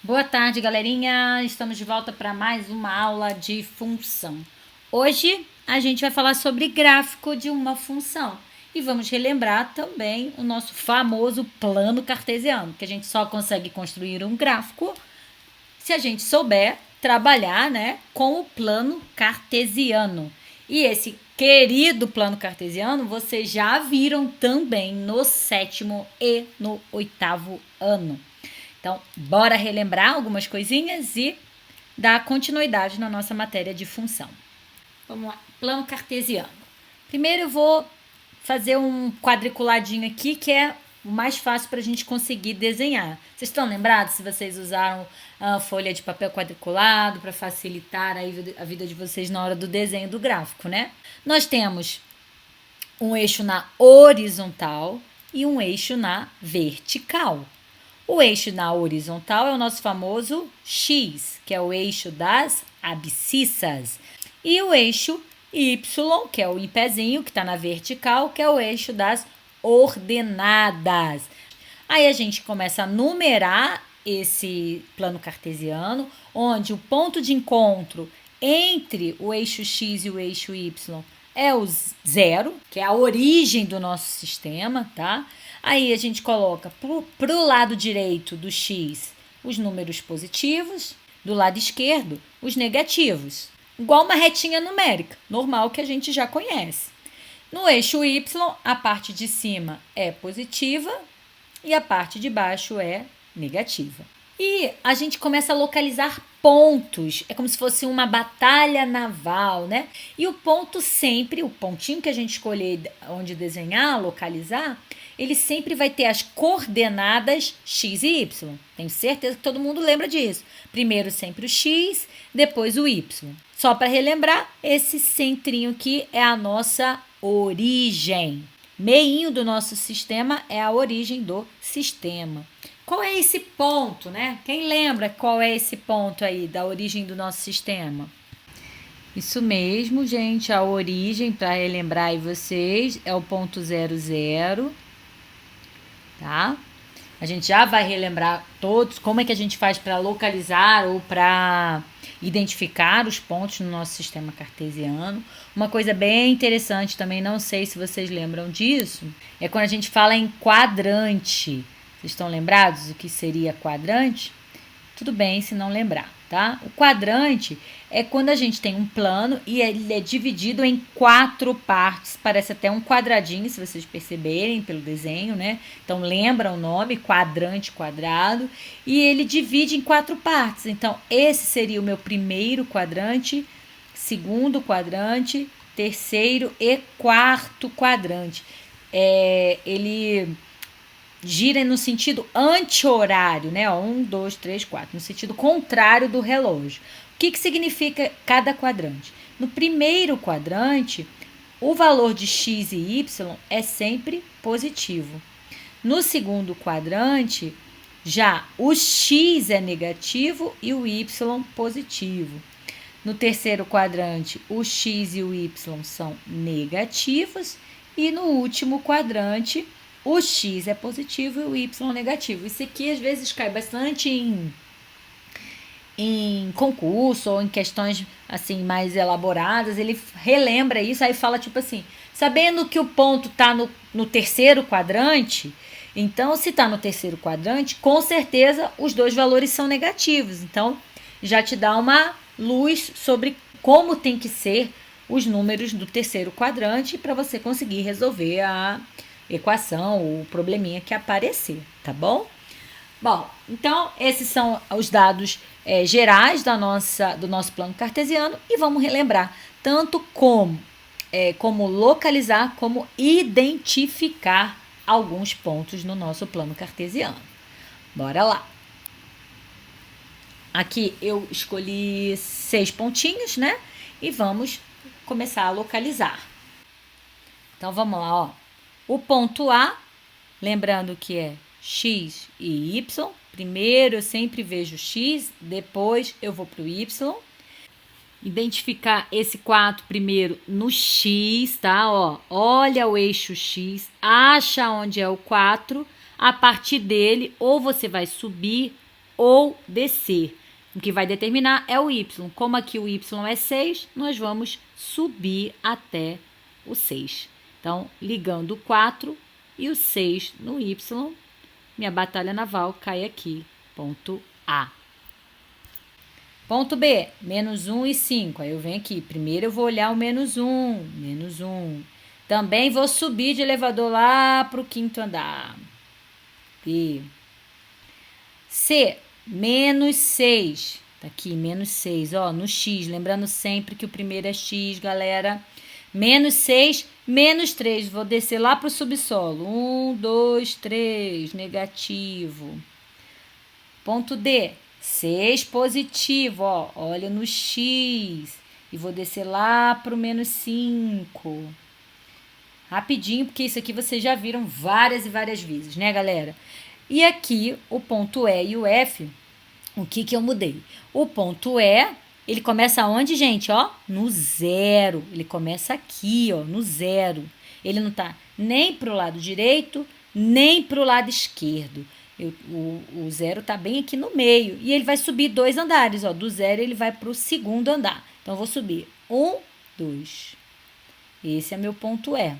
Boa tarde, galerinha. Estamos de volta para mais uma aula de função. Hoje a gente vai falar sobre gráfico de uma função e vamos relembrar também o nosso famoso plano cartesiano, que a gente só consegue construir um gráfico se a gente souber trabalhar, né, com o plano cartesiano. E esse querido plano cartesiano vocês já viram também no 7º e no 8º ano. Então, bora relembrar algumas coisinhas e dar continuidade na nossa matéria de função. Vamos lá, plano cartesiano. Primeiro eu vou fazer um quadriculadinho aqui, que é o mais fácil para a gente conseguir desenhar. Vocês estão lembrados se vocês usaram a folha de papel quadriculado para facilitar a vida de vocês na hora do desenho do gráfico, né? Nós temos um eixo na horizontal e um eixo na vertical. O eixo na horizontal é o nosso famoso X, que é o eixo das abscissas. E o eixo Y, que é o em pezinho, que está na vertical, que é o eixo das ordenadas. Aí a gente começa a numerar esse plano cartesiano, onde o ponto de encontro entre o eixo X e o eixo Y é o zero, que é a origem do nosso sistema, tá? Aí a gente coloca para o lado direito do X os números positivos, do lado esquerdo os negativos. Igual uma retinha numérica, normal que a gente já conhece. No eixo Y, a parte de cima é positiva e a parte de baixo é negativa. E a gente começa a localizar pontos, é como se fosse uma batalha naval, né? E o ponto sempre, o pontinho que a gente escolher onde desenhar, localizar, ele sempre vai ter as coordenadas x e y. Tenho certeza que todo mundo lembra disso. Primeiro sempre o x, depois o y. Só para relembrar, esse centrinho aqui é a nossa origem. Meinho do nosso sistema é a origem do sistema. Qual é esse ponto, né? Quem lembra qual é esse ponto aí da origem do nosso sistema? Isso mesmo, gente, a origem, para relembrar aí vocês, é o ponto 00, tá? A gente já vai relembrar todos como é que a gente faz para localizar ou para identificar os pontos no nosso sistema cartesiano. Uma coisa bem interessante também, não sei se vocês lembram disso, é quando a gente fala em quadrante. Vocês estão lembrados do que seria quadrante? Tudo bem se não lembrar, tá? O quadrante é quando a gente tem um plano e ele é dividido em 4 partes. Parece até um quadradinho, se vocês perceberem pelo desenho, né? Então, lembra o nome, quadrante, quadrado. E ele divide em 4 partes. Então, esse seria o meu primeiro quadrante, segundo quadrante, terceiro e quarto quadrante. Ele gira no sentido anti-horário, né? 1, 2, 3, 4, no sentido contrário do relógio. O que significa cada quadrante? No primeiro quadrante, o valor de x e y é sempre positivo. No segundo quadrante, já o x é negativo e o y positivo. No terceiro quadrante, o x e o y são negativos. E no último quadrante, o x é positivo e o y negativo. Isso aqui às vezes cai bastante em concurso ou em questões assim mais elaboradas. Ele relembra isso, aí fala tipo assim, sabendo que o ponto está no terceiro quadrante, então se está no terceiro quadrante, com certeza os dois valores são negativos. Então já te dá uma luz sobre como tem que ser os números do terceiro quadrante para você conseguir resolver a equação, o probleminha que aparecer, tá bom? Bom, então esses são os dados gerais do nosso plano cartesiano e vamos relembrar tanto como localizar, como identificar alguns pontos no nosso plano cartesiano. Bora lá! Aqui eu escolhi 6 pontinhos, né? E vamos começar a localizar. Então vamos lá, ó. O ponto A, lembrando que é x e y. Primeiro eu sempre vejo x, depois eu vou para o y. Identificar esse 4 primeiro no x, tá? Ó, olha o eixo x, acha onde é o 4. A partir dele, ou você vai subir ou descer. O que vai determinar é o y. Como aqui o y é 6, nós vamos subir até o 6. Então, ligando o 4 e o 6 no y, minha batalha naval cai aqui. Ponto A. Ponto B, menos 1 e 5. Aí eu venho aqui. Primeiro eu vou olhar o menos 1. Menos 1. Também vou subir de elevador lá para o 5º andar. B. C, menos 6. Tá aqui, menos 6, ó, no x. Lembrando sempre que o primeiro é x, galera. Menos 6, menos 3. Vou descer lá pro subsolo. 1, 2, 3, negativo. Ponto D, 6 positivo, ó. Olha no x. E vou descer lá pro menos 5. Rapidinho, porque isso aqui vocês já viram várias e várias vezes, né, galera? E aqui, o ponto E e o F, o que eu mudei? O ponto E, ele começa onde, gente? Ó, no 0. Ele começa aqui, ó, no 0. Ele não tá nem pro lado direito, nem pro lado esquerdo. O 0 tá bem aqui no meio. E ele vai subir 2 andares, ó. Do 0 ele vai pro 2º andar. Então, eu vou subir 1, 2. Esse é meu ponto E.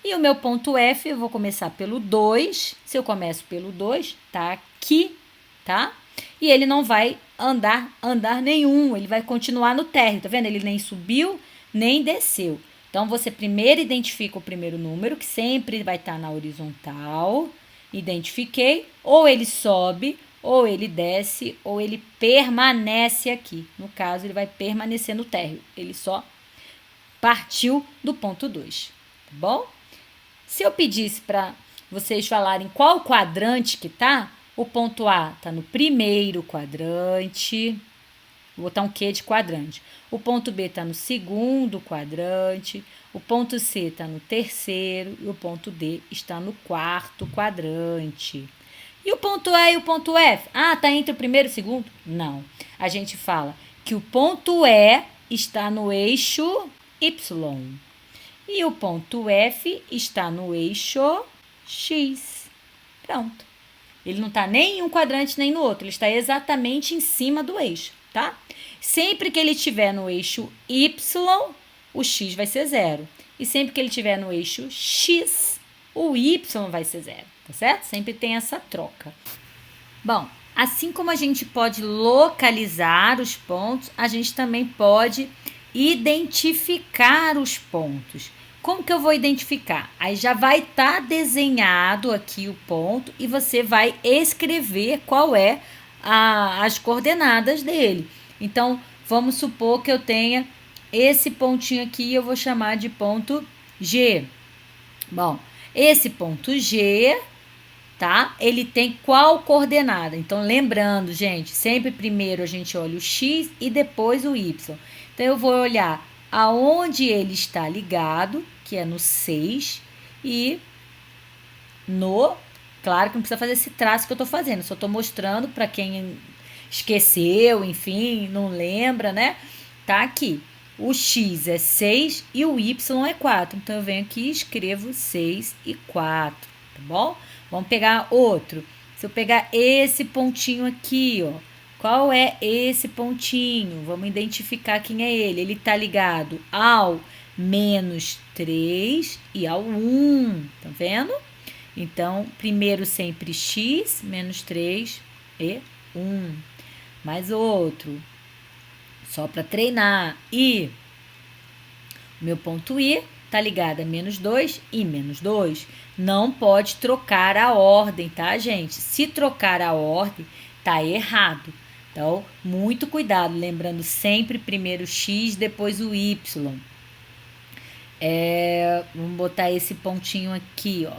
E o meu ponto F, eu vou começar pelo 2. Se eu começo pelo 2, tá aqui, tá? E ele não vai andar nenhum, ele vai continuar no térreo, tá vendo? Ele nem subiu, nem desceu. Então, você primeiro identifica o primeiro número, que sempre vai estar na horizontal. Identifiquei, ou ele sobe, ou ele desce, ou ele permanece aqui. No caso, ele vai permanecer no térreo. Ele só partiu do ponto 2, tá bom? Se eu pedisse para vocês falarem qual quadrante que tá, o ponto A tá no primeiro quadrante. Vou botar um Q de quadrante. O ponto B tá no 2º quadrante. O ponto C tá no 3º e o ponto D está no 4º quadrante. E o ponto E e o ponto F? Ah, tá entre o primeiro e o 2º? Não. A gente fala que o ponto E está no eixo Y. E o ponto F está no eixo X. Pronto. Ele não está nem em um quadrante nem no outro. Ele está exatamente em cima do eixo, tá? Sempre que ele estiver no eixo Y, o X vai ser 0. E sempre que ele estiver no eixo X, o Y vai ser 0, tá certo? Sempre tem essa troca. Bom, assim como a gente pode localizar os pontos, a gente também pode identificar os pontos. Como que eu vou identificar? Aí já vai estar desenhado aqui o ponto e você vai escrever qual é as coordenadas dele. Então, vamos supor que eu tenha esse pontinho aqui, eu vou chamar de ponto G. Bom, esse ponto G, tá? Ele tem qual coordenada? Então, lembrando, gente, sempre primeiro a gente olha o X e depois o Y. Então, eu vou olhar aonde ele está ligado, que é no 6, e no... Claro que não precisa fazer esse traço que eu estou fazendo, só estou mostrando para quem esqueceu, enfim, não lembra, né? Tá aqui. O X é 6 e o Y é 4. Então, eu venho aqui e escrevo 6 e 4, tá bom? Vamos pegar outro. Se eu pegar esse pontinho aqui, ó. Qual é esse pontinho? Vamos identificar quem é ele. Ele está ligado ao menos 3 e ao 1. Tá vendo? Então, primeiro sempre X, menos 3 e 1. Mais outro. Só para treinar. I. O meu ponto I está ligado a menos 2 e menos 2. Não pode trocar a ordem, tá, gente? Se trocar a ordem, tá errado. Então, muito cuidado, lembrando sempre primeiro X, depois o Y. Vamos botar esse pontinho aqui, ó.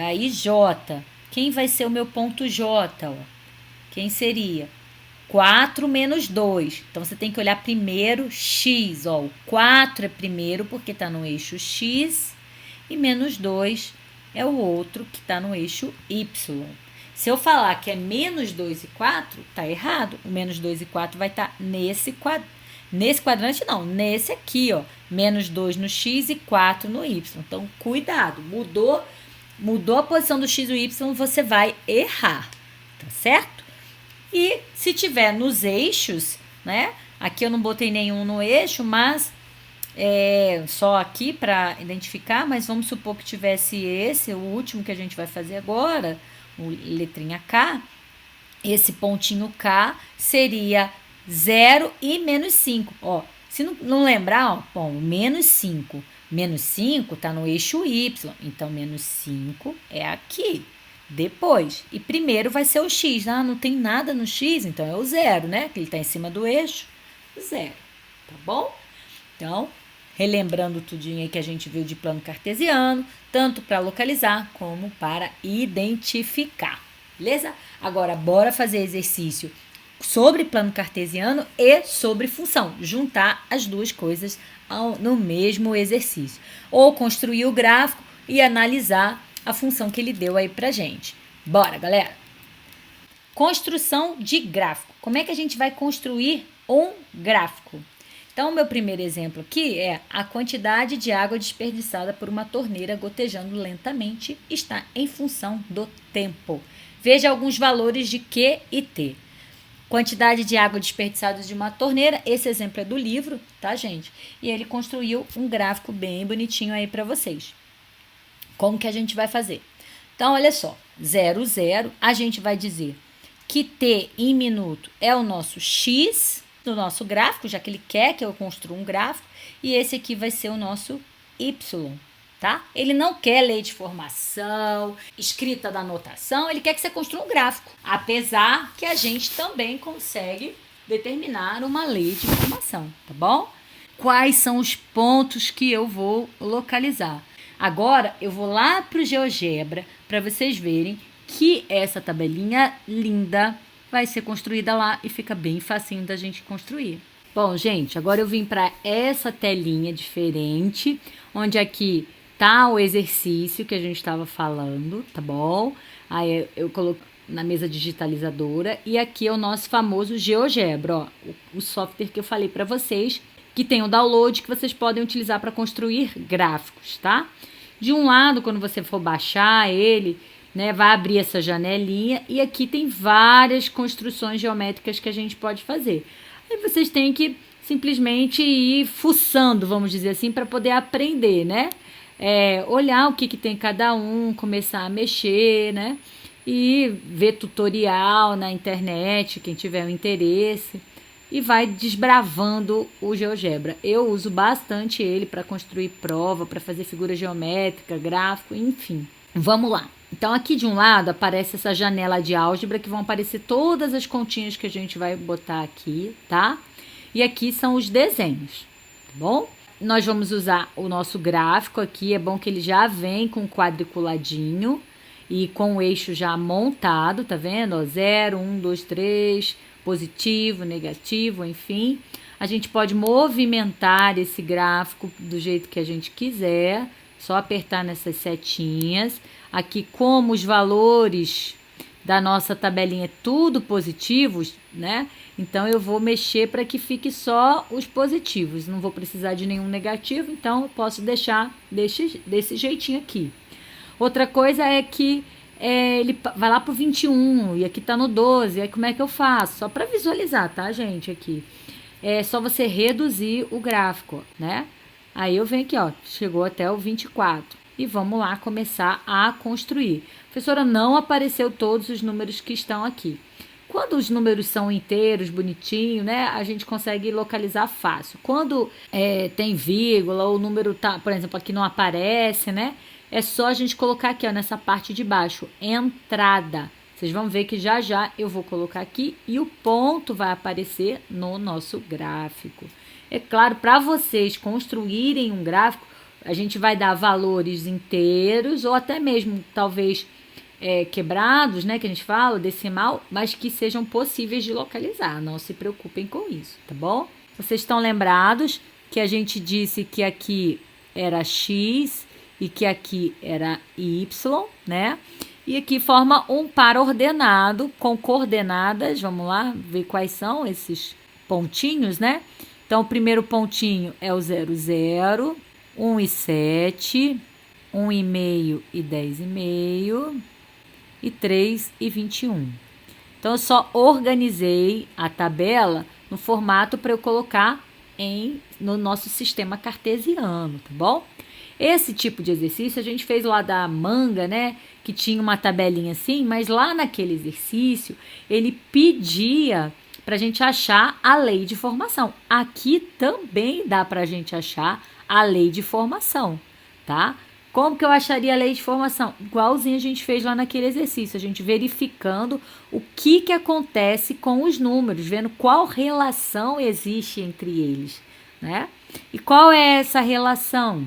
Aí, J. Quem vai ser o meu ponto J, ó? Quem seria? 4 menos 2. Então, você tem que olhar primeiro X, ó. O 4 é primeiro porque está no eixo X e menos 2 é o outro que está no eixo Y. Se eu falar que é menos 2 e 4, tá errado. O menos 2 e 4 vai estar nesse quadrante, não. Nesse aqui, ó. Menos 2 no X e 4 no Y. Então, cuidado. Mudou mudou a posição do x e do y, você vai errar, tá certo? E se tiver nos eixos, né? Aqui eu não botei nenhum no eixo, mas só aqui para identificar, mas vamos supor que tivesse esse, o último que a gente vai fazer agora, o letrinha K, esse pontinho K seria 0 e menos 5. Ó, se não lembrar, ó, bom, menos 5. Menos 5 está no eixo Y, então menos 5 é aqui. Depois, e primeiro vai ser o X, não tem nada no X, então é o 0, né? Que ele está em cima do eixo, 0, tá bom? Então, relembrando tudinho aí que a gente viu de plano cartesiano, tanto para localizar como para identificar, beleza? Agora, bora fazer exercício sobre plano cartesiano e sobre função, juntar as duas coisas no mesmo exercício. Ou construir o gráfico e analisar a função que ele deu aí pra gente. Bora, galera! Construção de gráfico. Como é que a gente vai construir um gráfico? Então, o meu primeiro exemplo aqui é a quantidade de água desperdiçada por uma torneira gotejando lentamente está em função do tempo. Veja alguns valores de Q e T. Quantidade de água desperdiçada de uma torneira, esse exemplo é do livro, tá, gente? E ele construiu um gráfico bem bonitinho aí para vocês. Como que a gente vai fazer? Então, olha só, 0, 0, a gente vai dizer que T em minuto é o nosso X do nosso gráfico, já que ele quer que eu construa um gráfico, e esse aqui vai ser o nosso Y, tá? Ele não quer lei de formação, escrita da notação, ele quer que você construa um gráfico, apesar que a gente também consegue determinar uma lei de formação, tá bom? Quais são os pontos que eu vou localizar? Agora, eu vou lá para o GeoGebra para vocês verem que essa tabelinha linda vai ser construída lá e fica bem facinho da gente construir. Bom, gente, agora eu vim para essa telinha diferente, onde aqui tá o exercício que a gente estava falando, tá bom? Aí eu coloquei na mesa digitalizadora e aqui é o nosso famoso GeoGebra, ó, o software que eu falei para vocês, que tem o download que vocês podem utilizar para construir gráficos, tá? De um lado, quando você for baixar ele, né, vai abrir essa janelinha e aqui tem várias construções geométricas que a gente pode fazer. Aí vocês têm que simplesmente ir fuçando, vamos dizer assim, para poder aprender, né? Olhar o que tem cada um, começar a mexer, né? E ver tutorial na internet, quem tiver um interesse, e vai desbravando o GeoGebra. Eu uso bastante ele para construir prova, para fazer figura geométrica, gráfico, enfim. Vamos lá. Então, aqui de um lado aparece essa janela de álgebra que vão aparecer todas as continhas que a gente vai botar aqui, tá? E aqui são os desenhos, tá bom? Nós vamos usar o nosso gráfico aqui, é bom que ele já vem com quadriculadinho e com o eixo já montado, tá vendo? Ó, 0, 1, 2, 3, positivo, negativo, enfim. A gente pode movimentar esse gráfico do jeito que a gente quiser, só apertar nessas setinhas. Aqui, como os valores da nossa tabelinha é tudo positivos, né? Então, eu vou mexer para que fique só os positivos. Não vou precisar de nenhum negativo, então eu posso deixar desse jeitinho aqui. Outra coisa é que ele vai lá pro 21 e aqui tá no 12. Aí como é que eu faço? Só para visualizar, tá, gente? Aqui. É só você reduzir o gráfico, né? Aí eu venho aqui, ó, chegou até o 24. E vamos lá começar a construir. Professora, não apareceu todos os números que estão aqui. Quando os números são inteiros, bonitinho, né, a gente consegue localizar fácil. Quando tem vírgula, ou o número tá, por exemplo, aqui não aparece, né, é só a gente colocar aqui, ó, nessa parte de baixo, entrada. Vocês vão ver que já já eu vou colocar aqui e o ponto vai aparecer no nosso gráfico. É claro, para vocês construírem um gráfico, a gente vai dar valores inteiros ou até mesmo, talvez, quebrados, né, que a gente fala, decimal, mas que sejam possíveis de localizar. Não se preocupem com isso, tá bom? Vocês estão lembrados que a gente disse que aqui era X e que aqui era Y, né? E aqui forma um par ordenado com coordenadas. Vamos lá ver quais são esses pontinhos, né? Então, o primeiro pontinho é o 0, 0, 1 e 7, 1,5 e 10,5 e 3 e 21. Então, eu só organizei a tabela no formato para eu colocar no nosso sistema cartesiano, tá bom? Esse tipo de exercício a gente fez lá da manga, né? Que tinha uma tabelinha assim, mas lá naquele exercício ele pedia para a gente achar a lei de formação. Aqui também dá para a gente achar a lei de formação, tá? Como que eu acharia a lei de formação? Igualzinho a gente fez lá naquele exercício, a gente verificando o que acontece com os números, vendo qual relação existe entre eles, né? E qual é essa relação?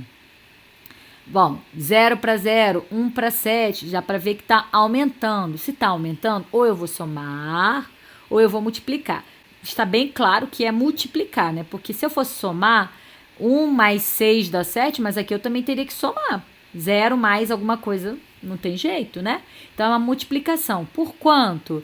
Bom, 0 para 0, 1 para 7, já para ver que está aumentando. Se está aumentando, ou eu vou somar, ou eu vou multiplicar. Está bem claro que é multiplicar, né? Porque se eu fosse somar, 1 mais 6 dá 7, mas aqui eu também teria que somar. 0 mais alguma coisa, não tem jeito, né? Então, é uma multiplicação. Por quanto?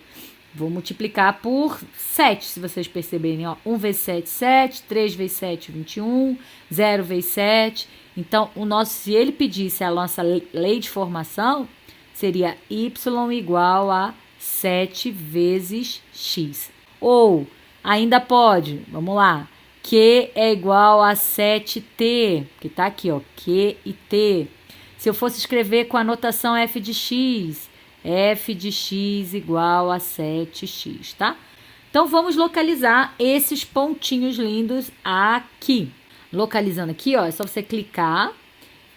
Vou multiplicar por 7, se vocês perceberem. Ó. 1 vezes 7, 7. 3 vezes 7, 21. 0 vezes 7. Então, se ele pedisse a nossa lei de formação, seria y igual a 7 vezes x. Ou, ainda pode, vamos lá, Q é igual a 7t, que está aqui, ó, Q e t. Se eu fosse escrever com a notação f de x igual a 7x, tá? Então, vamos localizar esses pontinhos lindos aqui. Localizando aqui, ó, é só você clicar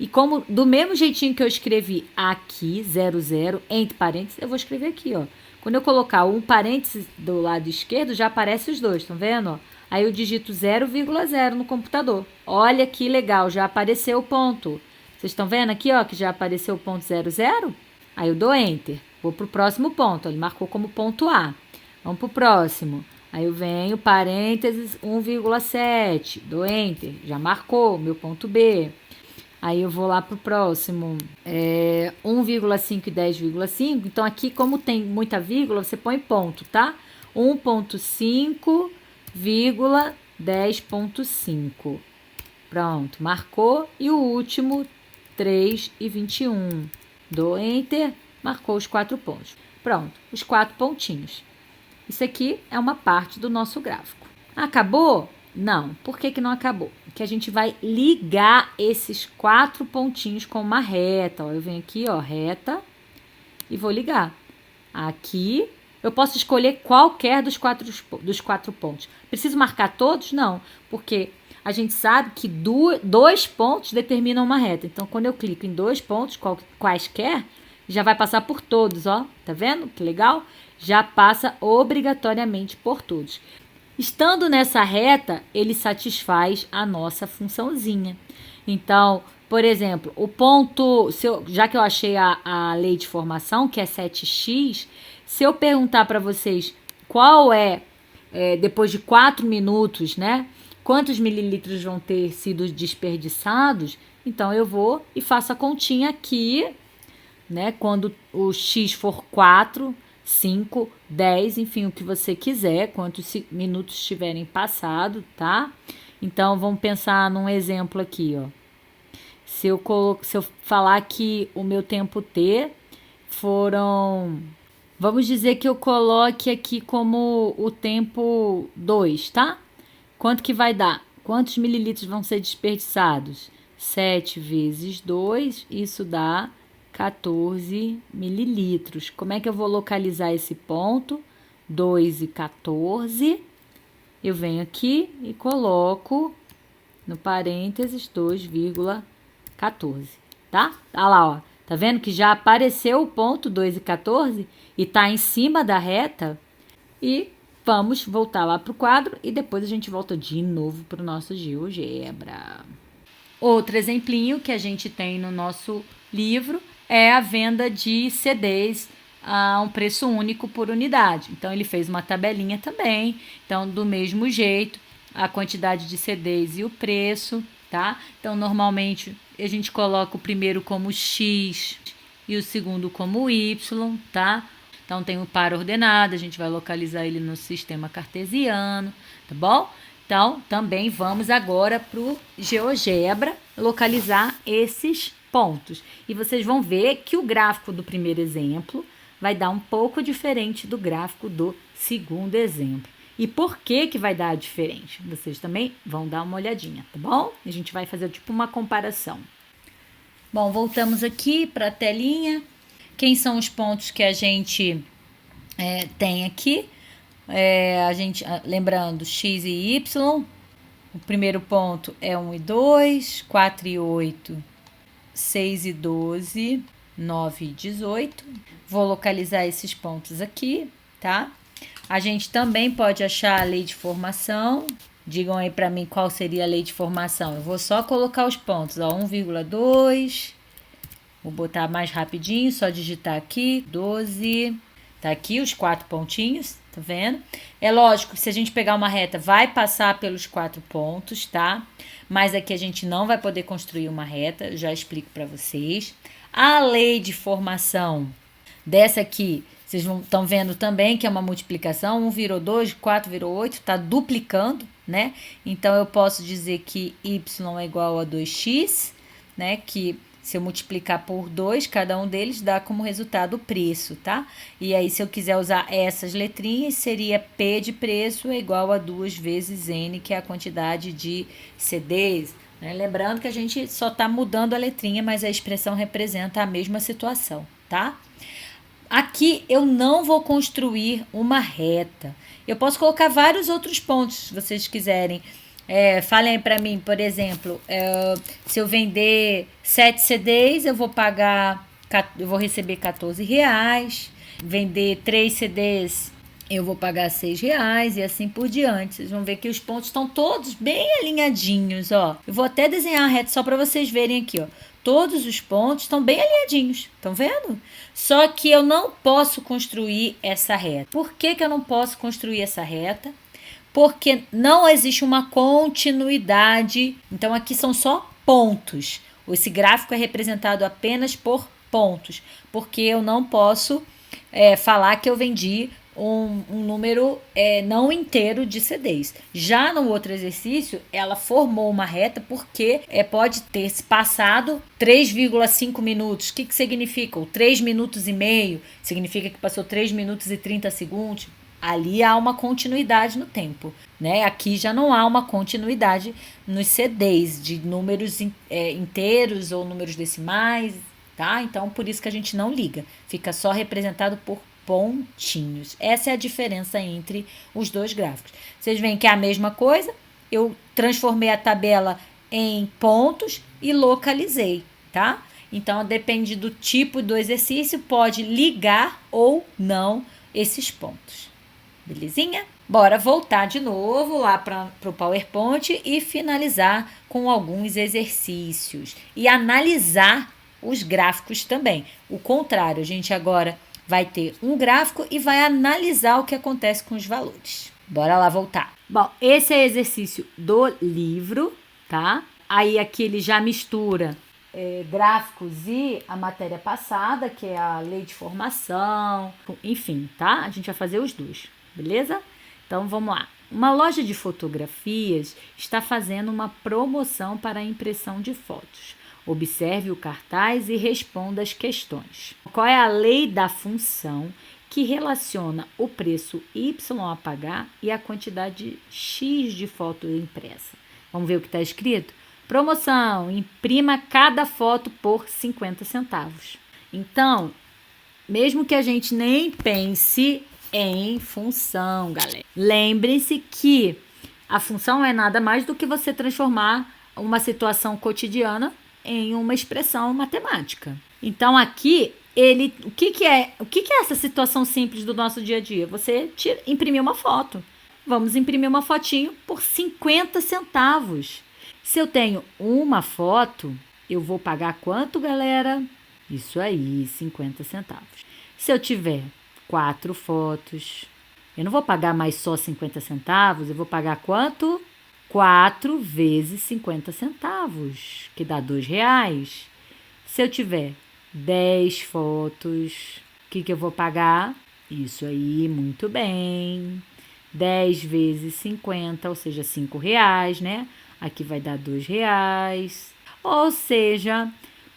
e como do mesmo jeitinho que eu escrevi aqui, 00, entre parênteses, eu vou escrever aqui, ó. Quando eu colocar um parênteses do lado esquerdo, já aparece os dois, estão vendo? Ó? Aí eu digito 0,0 no computador. Olha que legal, já apareceu o ponto. Vocês estão vendo aqui, ó, que já apareceu o ponto 00? Aí eu dou Enter. Vou para o próximo ponto. Ele marcou como ponto A. Vamos para o próximo. Aí eu venho, parênteses, 1,7. Dou Enter. Já marcou meu ponto B. Aí eu vou lá para o próximo. 1,5 e 10,5. Então, aqui, como tem muita vírgula, você põe ponto, tá? 1,5, 10,5. Pronto, marcou. E o último, 3 e 21. Dou Enter, marcou os 4 pontos. Pronto, os 4 pontinhos. Isso aqui é uma parte do nosso gráfico. Acabou? Não. Por que não acabou? Porque a gente vai ligar esses 4 pontinhos com uma reta. Ó, eu venho aqui, ó, reta, e vou ligar. Aqui, eu posso escolher qualquer dos quatro pontos. Preciso marcar todos? Não, porque a gente sabe que 2 pontos determinam uma reta. Então, quando eu clico em 2 pontos, quaisquer, já vai passar por todos, ó. Tá vendo? Que legal? Já passa obrigatoriamente por todos. Estando nessa reta, ele satisfaz a nossa funçãozinha. Então, por exemplo, o ponto, já que eu achei a lei de formação, que é 7x, se eu perguntar para vocês qual depois de 4 minutos, né? Quantos mililitros vão ter sido desperdiçados? Então, eu vou e faço a continha aqui, né? Quando o x for 4, 5, 10, enfim, o que você quiser, quantos minutos tiverem passado, tá? Então, vamos pensar num exemplo aqui, ó. Se eu falar que o meu tempo T foram... Vamos dizer que eu coloque aqui como o tempo 2, tá? Quanto que vai dar? Quantos mililitros vão ser desperdiçados? 7 vezes 2, isso dá 14 mililitros. Como é que eu vou localizar esse ponto? 2 e 14. Eu venho aqui e coloco no parênteses 2,14, tá? Olha lá, ó. Tá vendo que já apareceu o ponto 2 e 14 e tá em cima da reta? E vamos voltar lá pro quadro e depois a gente volta de novo pro nosso GeoGebra. Outro exemplinho que a gente tem no nosso livro é a venda de CDs a um preço único por unidade. Então, ele fez uma tabelinha também. Então, do mesmo jeito, a quantidade de CDs e o preço, tá? Então, normalmente, a gente coloca o primeiro como X e o segundo como Y, tá? Então, tem o par ordenado, a gente vai localizar ele no sistema cartesiano, tá bom? Então, também vamos agora para o GeoGebra localizar esses pontos. E vocês vão ver que o gráfico do primeiro exemplo vai dar um pouco diferente do gráfico do segundo exemplo. E por que vai dar diferente? Vocês também vão dar uma olhadinha, tá bom? A gente vai fazer tipo uma comparação. Bom, voltamos aqui para a telinha. Quem são os pontos que a gente tem aqui? Lembrando, x e y. O primeiro ponto é 1 e 2, 4 e 8, 6 e 12, 9 e 18. Vou localizar esses pontos aqui, tá? A gente também pode achar a lei de formação. Digam aí para mim qual seria a lei de formação. Eu vou só colocar os pontos, ó, 1,2. Vou botar mais rapidinho, só digitar aqui, 12. Tá aqui os 4 pontinhos, tá vendo? É lógico que se a gente pegar uma reta, vai passar pelos 4 pontos, tá? Mas aqui a gente não vai poder construir uma reta, já explico para vocês. A lei de formação dessa aqui, vocês estão vendo também que é uma multiplicação, 1 virou 2, 4 virou 8, tá duplicando, né? Então, eu posso dizer que y é igual a 2x, né? Que se eu multiplicar por 2, cada um deles dá como resultado o preço, tá? E aí, se eu quiser usar essas letrinhas, seria P de preço é igual a 2 vezes N, que é a quantidade de CDs. Né? Lembrando que a gente só está mudando a letrinha, mas a expressão representa a mesma situação, tá? Aqui eu não vou construir uma reta. Eu posso colocar vários outros pontos, se vocês quiserem. Falem para mim, por exemplo, se eu vender 7 CDs, eu vou receber R$14. Vender 3 CDs, eu vou pagar R$6 e assim por diante. Vocês vão ver que os pontos estão todos bem alinhadinhos, ó. Eu vou até desenhar a reta só para vocês verem aqui, ó. Todos os pontos estão bem alinhadinhos, estão vendo? Só que eu não posso construir essa reta. Por que eu não posso construir essa reta? Porque não existe uma continuidade. Então, aqui são só pontos. Esse gráfico é representado apenas por pontos, porque eu não posso falar que eu vendi um número não inteiro de CDs. Já no outro exercício, ela formou uma reta porque pode ter se passado 3,5 minutos. O que significa? 3 minutos e meio significa que passou 3 minutos e 30 segundos. Ali há uma continuidade no tempo, né? Aqui já não há uma continuidade nos CDs de números inteiros ou números decimais, tá? Então, por isso que a gente não liga. Fica só representado por pontinhos. Essa é a diferença entre os dois gráficos. Vocês veem que é a mesma coisa. Eu transformei a tabela em pontos e localizei, tá? Então, depende do tipo do exercício, pode ligar ou não esses pontos. Belezinha? Bora voltar de novo lá para o PowerPoint e finalizar com alguns exercícios. E analisar os gráficos também. O contrário, a gente agora vai ter um gráfico e vai analisar o que acontece com os valores. Bora lá voltar. Bom, esse é exercício do livro, tá? Aí aqui ele já mistura gráficos e a matéria passada, que é a lei de formação, enfim, tá? A gente vai fazer os dois. Beleza? Então, vamos lá. Uma loja de fotografias está fazendo uma promoção para a impressão de fotos. Observe o cartaz e responda as questões. Qual é a lei da função que relaciona o preço Y a pagar e a quantidade X de foto impressa? Vamos ver o que está escrito? Promoção, imprima cada foto por 50 centavos. Então, mesmo que a gente nem pense em função, galera. Lembre-se que a função é nada mais do que você transformar uma situação cotidiana em uma expressão matemática. Então, aqui, o que é essa situação simples do nosso dia a dia? Você imprimir uma foto. Vamos imprimir uma fotinho por 50 centavos. Se eu tenho uma foto, eu vou pagar quanto, galera? Isso aí, 50 centavos. Se eu tiver 4 fotos, eu não vou pagar mais só 50 centavos, eu vou pagar quanto? 4 vezes 50 centavos, que dá R$2. Se eu tiver 10 fotos, o que eu vou pagar? Isso aí, muito bem. 10 vezes 50, ou seja, R$5, né? Aqui vai dar R$2. Ou seja,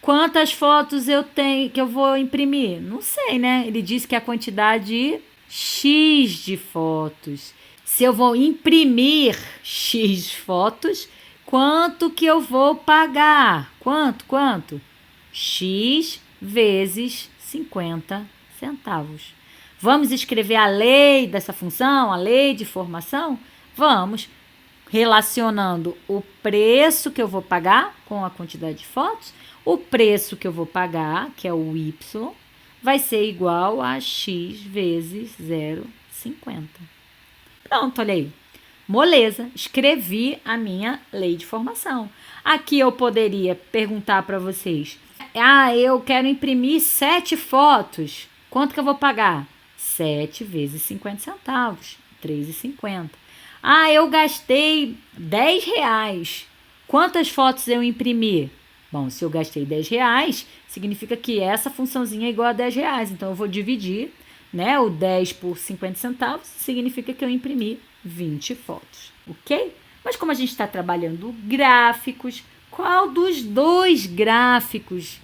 Quantas fotos eu tenho que eu vou imprimir? Não sei, né? Ele diz que a quantidade X de fotos. Se eu vou imprimir X fotos, quanto que eu vou pagar? Quanto? X vezes 50 centavos. Vamos escrever a lei dessa função, a lei de formação? Vamos, relacionando o preço que eu vou pagar com a quantidade de fotos. O preço que eu vou pagar, que é o Y, vai ser igual a X vezes 0,50. Pronto, olha aí. Moleza, escrevi a minha lei de formação. Aqui eu poderia perguntar para vocês. Eu quero imprimir 7 fotos. Quanto que eu vou pagar? 7 vezes 50 centavos, R$3,50. Eu gastei R$10. Quantas fotos eu imprimi? Bom, se eu gastei R$10, significa que essa funçãozinha é igual a R$10. Então, eu vou dividir, né, o 10 por 50 centavos, significa que eu imprimi 20 fotos, ok? Mas como a gente está trabalhando gráficos, qual dos dois gráficos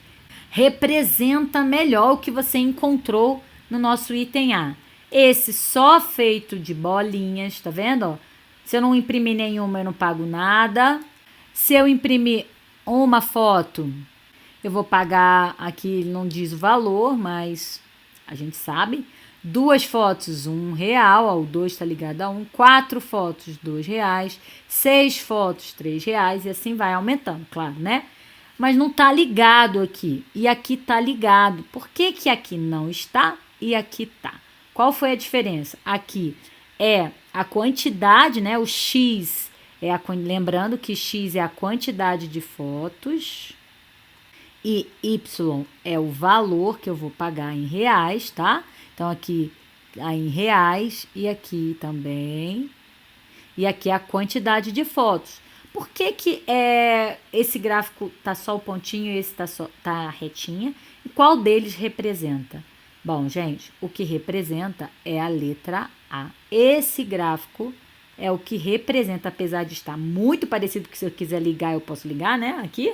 representa melhor o que você encontrou no nosso item A? Esse só feito de bolinhas, tá vendo? Ó, se eu não imprimir nenhuma, eu não pago nada. Se eu imprimir uma foto, eu vou pagar, aqui não diz o valor, mas a gente sabe. 2 fotos, R$1, ó, o 2 está ligado a 1. 4 fotos, R$2. 6 fotos, R$3, e assim vai aumentando, claro, né? Mas não está ligado aqui, e aqui está ligado. Por que que aqui não está e aqui está? Qual foi a diferença? Aqui é a quantidade, né? O X, lembrando que X é a quantidade de fotos e Y é o valor que eu vou pagar em reais, tá? Então, aqui em reais e aqui também. E aqui é a quantidade de fotos. Por que que esse gráfico tá só o pontinho e esse tá retinha? E qual deles representa? Bom, gente, o que representa é a letra A. Esse gráfico é o que representa, apesar de estar muito parecido, que se eu quiser ligar, eu posso ligar, né, aqui.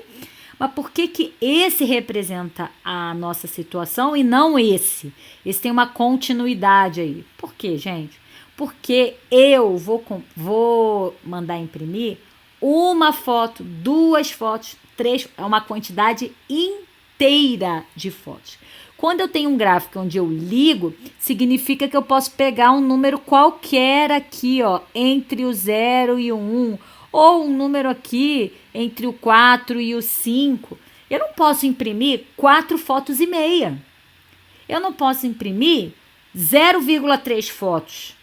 Mas por que que esse representa a nossa situação e não esse? Esse tem uma continuidade aí. Por quê, gente? Porque eu vou mandar imprimir uma foto, 2 fotos, 3, é uma quantidade inteira de fotos. Quando eu tenho um gráfico onde eu ligo, significa que eu posso pegar um número qualquer aqui, ó, entre o 0 e o 1, ou um número aqui entre o 4 e o 5. Eu não posso imprimir 4 fotos e meia. Eu não posso imprimir 0,3 fotos.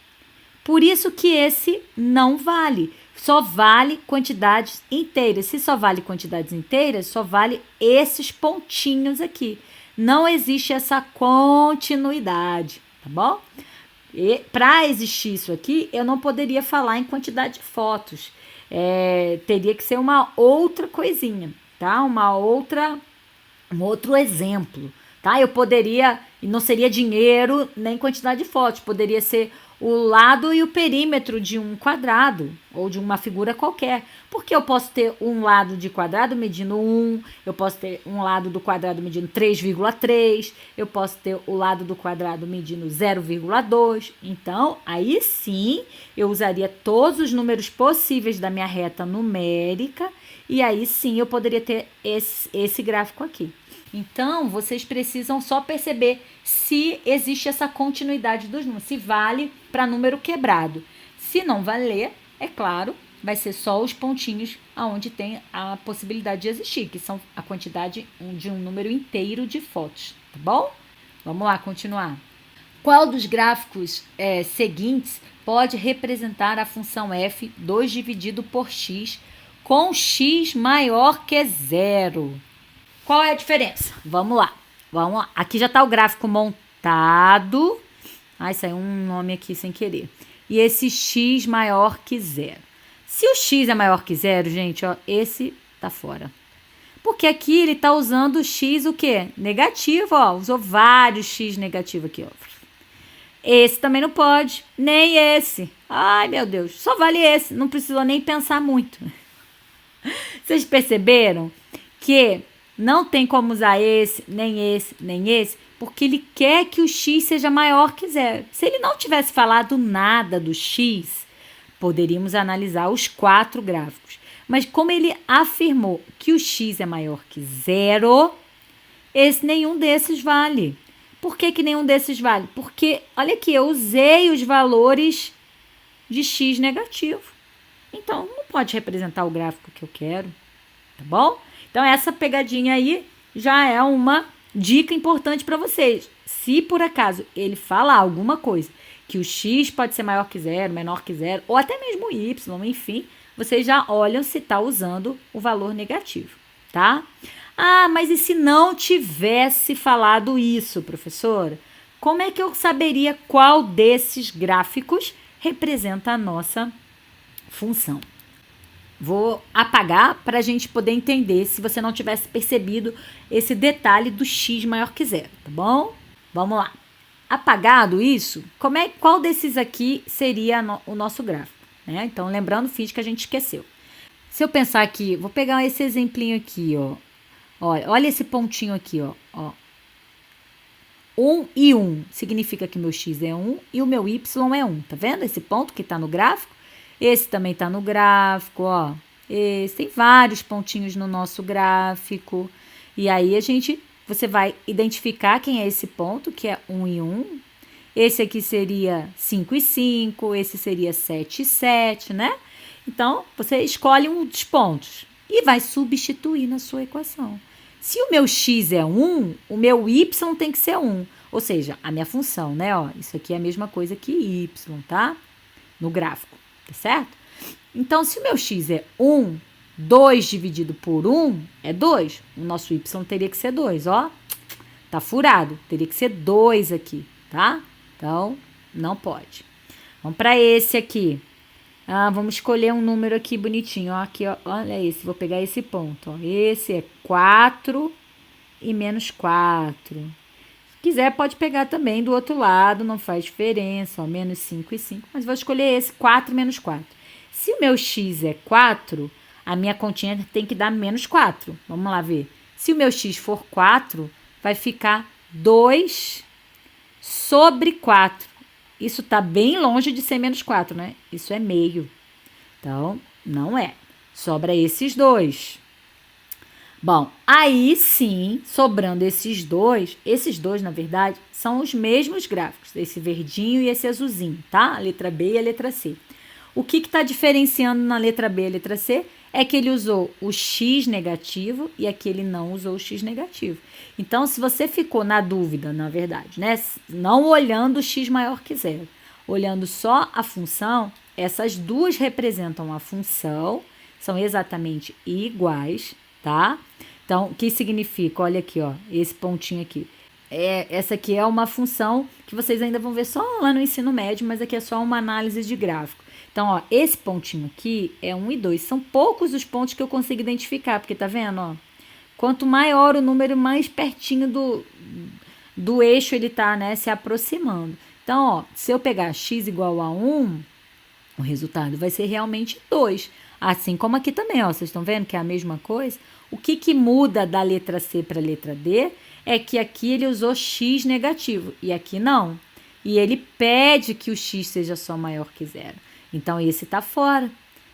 Por isso que esse não vale. Só vale quantidades inteiras. Se só vale quantidades inteiras, só vale esses pontinhos aqui. Não existe essa continuidade, tá bom? E para existir isso aqui, eu não poderia falar em quantidade de fotos. Teria que ser uma outra coisinha, tá? Um outro exemplo, tá? Eu poderia, e não seria dinheiro nem quantidade de fotos, poderia ser o lado e o perímetro de um quadrado ou de uma figura qualquer. Porque eu posso ter um lado de quadrado medindo 1, eu posso ter um lado do quadrado medindo 3,3, eu posso ter o lado do quadrado medindo 0,2. Então, aí sim, eu usaria todos os números possíveis da minha reta numérica e aí sim eu poderia ter esse gráfico aqui. Então, vocês precisam só perceber se existe essa continuidade dos números, se vale para número quebrado. Se não valer, é claro, vai ser só os pontinhos onde tem a possibilidade de existir, que são a quantidade de um número inteiro de fotos, tá bom? Vamos lá, continuar. Qual dos gráficos seguintes pode representar a função f, 2 dividido por x, com x maior que 0? Qual é a diferença? Vamos lá. Aqui já está o gráfico montado. Saiu um nome aqui sem querer. E esse x maior que 0. Se o x é maior que 0, gente, ó, esse tá fora. Porque aqui ele tá usando o x o quê? Negativo, ó. Usou vários x negativo aqui, ó. Esse também não pode, nem esse. Ai, meu Deus, só vale esse. Não precisou nem pensar muito. Vocês perceberam que não tem como usar esse, nem esse, porque ele quer que o x seja maior que zero. Se ele não tivesse falado nada do x, poderíamos analisar os 4 gráficos. Mas como ele afirmou que o x é maior que zero, nenhum desses vale. Por que nenhum desses vale? Porque, olha aqui, eu usei os valores de x negativo. Então, não pode representar o gráfico que eu quero, tá bom? Então, essa pegadinha aí já é uma dica importante para vocês. Se por acaso ele falar alguma coisa, que o x pode ser maior que zero, menor que zero, ou até mesmo o y, enfim, vocês já olham se está usando o valor negativo, tá? Ah, mas e se não tivesse falado isso, professora? Como é que eu saberia qual desses gráficos representa a nossa função? Vou apagar para a gente poder entender se você não tivesse percebido esse detalhe do x maior que zero, tá bom? Vamos lá. Apagado isso, qual desses aqui seria o nosso gráfico? Né? Então, lembrando, finge que a gente esqueceu. Se eu pensar aqui, vou pegar esse exemplinho aqui, ó. Olha esse pontinho aqui, ó. 1 e 1 significa que meu x é 1 e o meu y é 1. Tá vendo esse ponto que está no gráfico? Esse também está no gráfico, ó. Tem vários pontinhos no nosso gráfico. E aí você vai identificar quem é esse ponto, que é 1 e 1. Esse aqui seria 5 e 5, esse seria 7 e 7, né? Então, você escolhe um dos pontos e vai substituir na sua equação. Se o meu x é 1, o meu y tem que ser 1. Ou seja, a minha função, né? Ó, isso aqui é a mesma coisa que y, tá? No gráfico, tá certo? Então, se o meu x é 1, 2 dividido por 1 é 2. O nosso y teria que ser 2, ó. Tá furado. Teria que ser 2 aqui, tá? Então, não pode. Vamos para esse aqui. Vamos escolher um número aqui bonitinho. Ó, aqui, ó, olha esse. Vou pegar esse ponto. Ó. Esse é 4 e menos 4. Se quiser, pode pegar também do outro lado. Não faz diferença. Ó, menos 5 e 5. Mas vou escolher esse 4 menos 4. Se o meu x é 4, a minha continha tem que dar menos 4. Vamos lá ver. Se o meu x for 4, vai ficar 2 sobre 4. Isso está bem longe de ser menos 4, né? Isso é meio. Então, não é. Sobra esses 2. Bom, aí sim, sobrando esses dois, na verdade, são os mesmos gráficos, esse verdinho e esse azulzinho, tá? A letra B e a letra C. O que está diferenciando na letra B e a letra C é que ele usou o x negativo e aqui ele não usou o x negativo. Então, se você ficou na dúvida, na verdade, né, não olhando o x maior que zero, olhando só a função, essas duas representam a função, são exatamente iguais, tá? Então, o que significa? Olha aqui, ó, esse pontinho aqui. Essa aqui é uma função que vocês ainda vão ver só lá no ensino médio, mas aqui é só uma análise de gráfico. Então, ó, esse pontinho aqui é 1 e 2. São poucos os pontos que eu consigo identificar, porque tá vendo, ó? Quanto maior o número, mais pertinho do eixo ele tá, né, se aproximando. Então, ó, se eu pegar x igual a 1, o resultado vai ser realmente 2. Assim como aqui também, ó, vocês estão vendo que é a mesma coisa? O que muda da letra C para a letra D é que aqui ele usou x negativo e aqui não. E ele pede que o x seja só maior que zero. Então, esse está fora,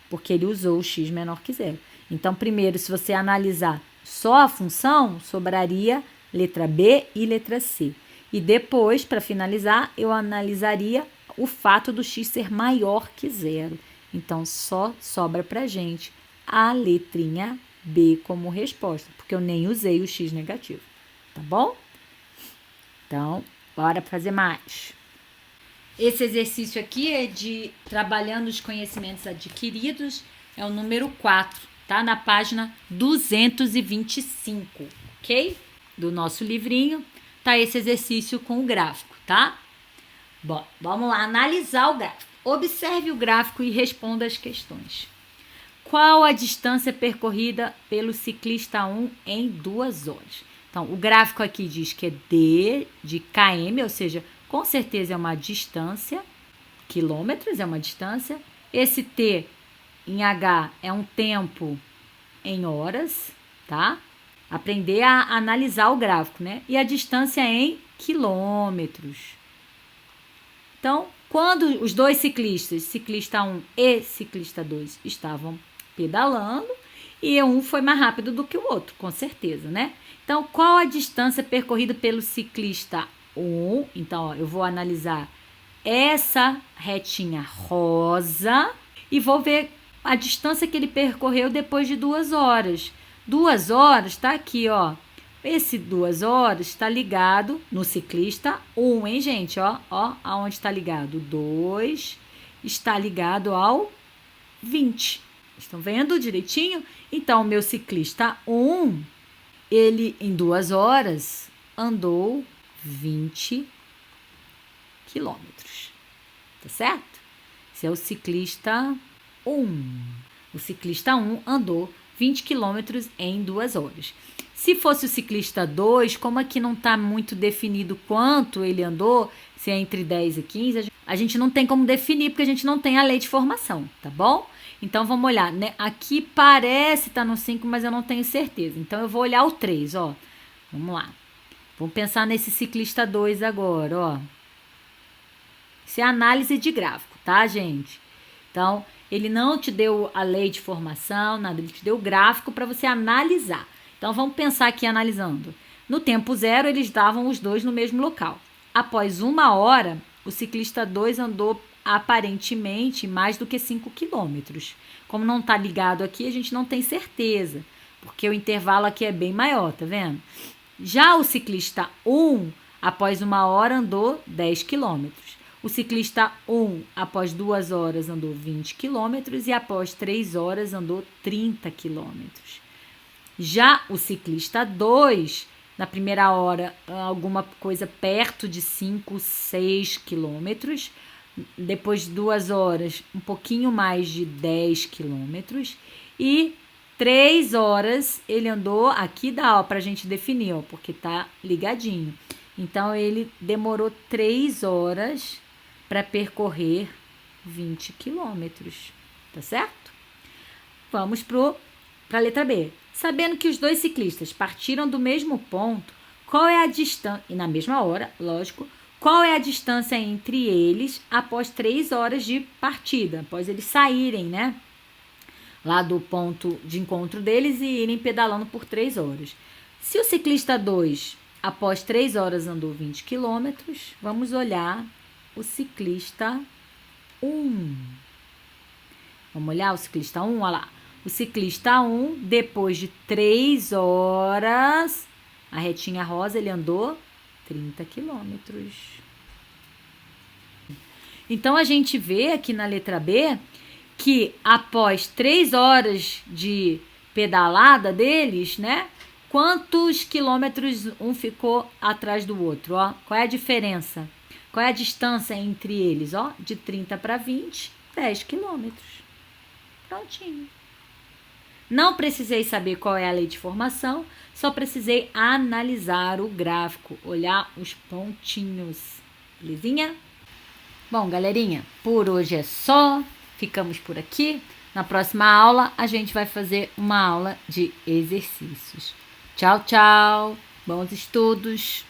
porque ele usou o x menor que zero. Então, primeiro, se você analisar só a função, sobraria letra B e letra C. E depois, para finalizar, eu analisaria o fato do x ser maior que zero. Então, só sobra para a gente a letrinha B como resposta, porque eu nem usei o x negativo. Tá bom? Então, bora fazer mais. Esse exercício aqui é de trabalhando os conhecimentos adquiridos, é o número 4, tá? Na página 225, ok? Do nosso livrinho, tá esse exercício com o gráfico, tá? Bom, vamos lá analisar o gráfico. Observe o gráfico e responda as questões. Qual a distância percorrida pelo ciclista 1 em 2 horas? Então, o gráfico aqui diz que é D de km, ou seja, com certeza é uma distância, quilômetros é uma distância. Esse T em H é um tempo em horas, tá? aprender a analisar o gráfico, né? E a distância em quilômetros. Então, quando os dois ciclistas, ciclista 1 e ciclista 2, estavam pedalando, e um foi mais rápido do que o outro, com certeza, né? Então, qual a distância percorrida pelo ciclista 1? Então, ó, eu vou analisar essa retinha rosa e vou ver a distância que ele percorreu depois de 2 horas. 2 horas está aqui, ó. Esse 2 horas está ligado no ciclista 1, hein, gente? Ó, aonde está ligado? 2 está ligado ao 20. Estão vendo direitinho? Então, o meu ciclista 1, ele em 2 horas andou 20 quilômetros. Tá certo? Esse é o ciclista 1. O ciclista 1 andou 20 quilômetros em 2 horas. Se fosse o ciclista 2, como aqui não está muito definido quanto ele andou, se é entre 10 e 15, a gente não tem como definir, porque a gente não tem a lei de formação, tá bom? Então, vamos olhar, né? Aqui parece estar no 5, mas eu não tenho certeza. Então, eu vou olhar o 3, ó. Vamos lá. Vamos pensar nesse ciclista 2 agora, ó. Isso é análise de gráfico, tá, gente? Então, ele não te deu a lei de formação, nada, ele te deu o gráfico para você analisar. Então, vamos pensar aqui analisando. No tempo zero, eles davam os dois no mesmo local. Após 1 hora, o ciclista 2 andou aparentemente mais do que 5 quilômetros. Como não está ligado aqui, a gente não tem certeza, porque o intervalo aqui é bem maior, tá vendo? Já o ciclista 1, após 1 hora, andou 10 quilômetros. O ciclista 1, após 2 horas, andou 20 quilômetros e após 3 horas, andou 30 quilômetros. Já o ciclista 2, na primeira hora, alguma coisa perto de 5, 6 quilômetros. Depois de 2 horas, um pouquinho mais de 10 quilômetros. E 3 horas, ele andou, aqui dá para a gente definir, ó, porque tá ligadinho. Então, ele demorou 3 horas para percorrer 20 quilômetros, tá certo? Vamos para a letra B. Sabendo que os dois ciclistas partiram do mesmo ponto, qual é a distância, e na mesma hora, lógico, qual é a distância entre eles após 3 horas de partida, após eles saírem, né, lá do ponto de encontro deles e irem pedalando por 3 horas. Se o ciclista 2, após 3 horas, andou 20 quilômetros, vamos olhar o ciclista 1. Vamos olhar o ciclista 1, olha lá. O ciclista 1, depois de 3 horas, a retinha rosa, ele andou 30 quilômetros. Então, a gente vê aqui na letra B que após 3 horas de pedalada deles, né? Quantos quilômetros um ficou atrás do outro, ó? Qual é a diferença? Qual é a distância entre eles, ó? De 30 para 20, 10 quilômetros. Prontinho. Não precisei saber qual é a lei de formação, só precisei analisar o gráfico, olhar os pontinhos. Belezinha? Bom, galerinha, por hoje é só. Ficamos por aqui. Na próxima aula, a gente vai fazer uma aula de exercícios. Tchau, tchau. Bons estudos.